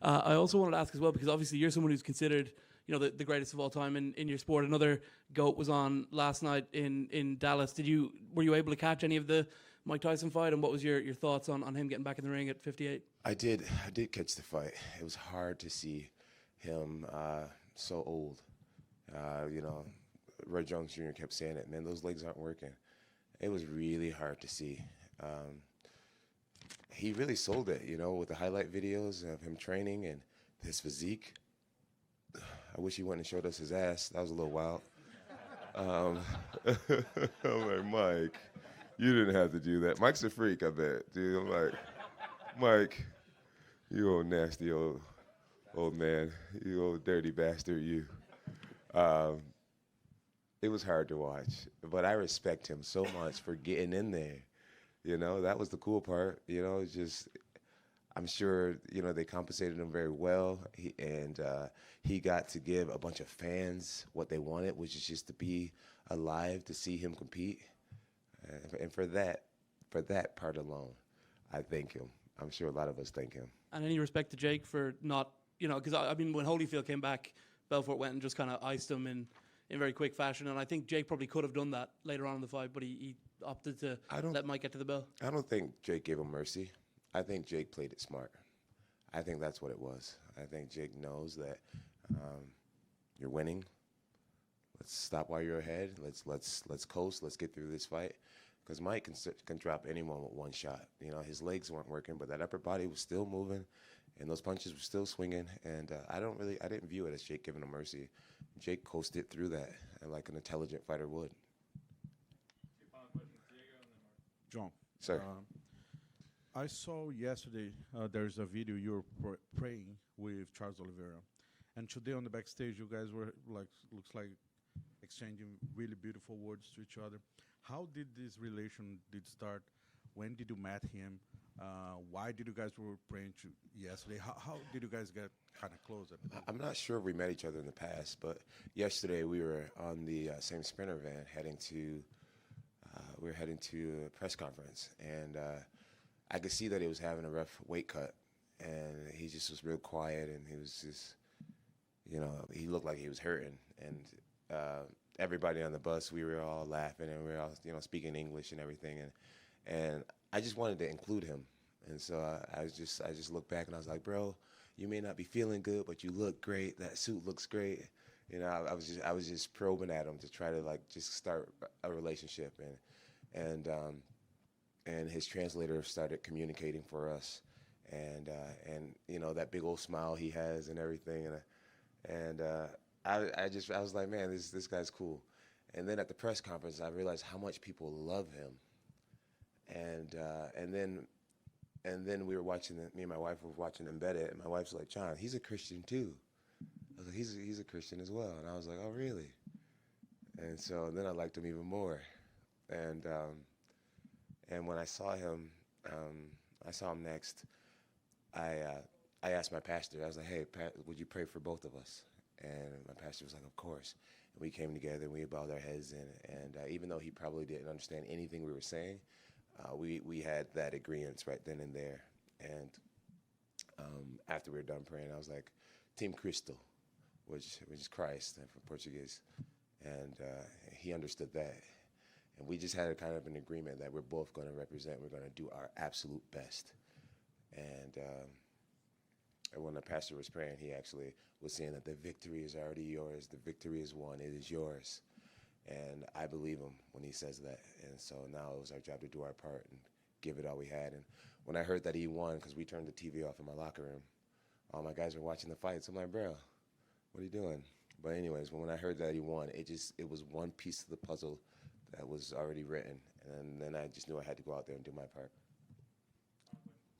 I also wanted to ask as well, because obviously you're someone who's considered, the greatest of all time in your sport. Another GOAT was on last night in Dallas. Were you able to catch any of the Mike Tyson fight, and what was your thoughts on him getting back in the ring at 58? I did catch the fight. It was hard to see him so old. Roy Jones Jr. kept saying it, man, those legs aren't working. It was really hard to see. He really sold it, with the highlight videos of him training and his physique. I wish he went and showed us his ass. That was a little wild. I'm like, Mike, you didn't have to do that. Mike's a freak, I bet, dude. I'm like, Mike, you old nasty old man, you old dirty bastard, you. It was hard to watch, but I respect him so much for getting in there. That was the cool part. It's just, I'm sure, they compensated him very well. He got to give a bunch of fans what they wanted, which is just to be alive, to see him compete. And for that part alone, I thank him. I'm sure a lot of us thank him. And any respect to Jake for not, because when Holyfield came back, Belfort went and just kind of iced him in very quick fashion, and I think Jake probably could have done that later on in the fight, but he opted to let Mike get to the bell. I don't think Jake gave him mercy. I think Jake played it smart. I think that's what it was. I think Jake knows that you're winning. Let's stop while you're ahead. Let's coast. Let's get through this fight. Because Mike can drop anyone with one shot. His legs weren't working, but that upper body was still moving, and those punches were still swinging. And I didn't view it as Jake giving him mercy. Jake coasted through that, like an intelligent fighter would. John. Sir. I saw yesterday there's a video you were praying with Charles Oliveira, and today on the backstage you guys were looks like exchanging really beautiful words to each other. How did this relation start? When did you met him? Why did you guys were praying yesterday? How did you guys get kind of close? I'm not sure if we met each other in the past, but yesterday we were on the same Sprinter van heading to a press conference, and I could see that he was having a rough weight cut, and he just was real quiet, and he was just, he looked like he was hurting, and everybody on the bus, we were all laughing, and we were all, speaking English and everything, and I just wanted to include him, and so I just looked back and I was like, bro, you may not be feeling good, but you look great. That suit looks great. I was just probing at him to try to just start a relationship, and his translator started communicating for us, and that big old smile he has and everything, and I was like, man, this guy's cool. And then at the press conference, I realized how much people love him. And then we were watching me and my wife were watching Embedded, and my wife's like, John, he's a Christian too. I was like, he's a Christian as well. And I was like, oh, really? And so then I liked him even more. And when I saw him next, I asked my pastor, I was like, hey, would you pray for both of us? And my pastor was like, of course. And we came together and we bowed our heads in. And even though he probably didn't understand anything we were saying, we had that agreement right then and there. And after we were done praying, I was like, Team Cristo, which is Christ from Portuguese. And he understood that. And we just had a kind of an agreement that we're both going to represent. We're going to do our absolute best. And when the pastor was praying, he actually was saying that the victory is already yours. The victory is won. It is yours. And I believe him when he says that. And so now it was our job to do our part and give it all we had. And when I heard that he won, because we turned the TV off in my locker room, all my guys were watching the fights. I'm like, bro, what are you doing? But anyways, when I heard that he won, it was one piece of the puzzle that was already written. And then I just knew I had to go out there and do my part.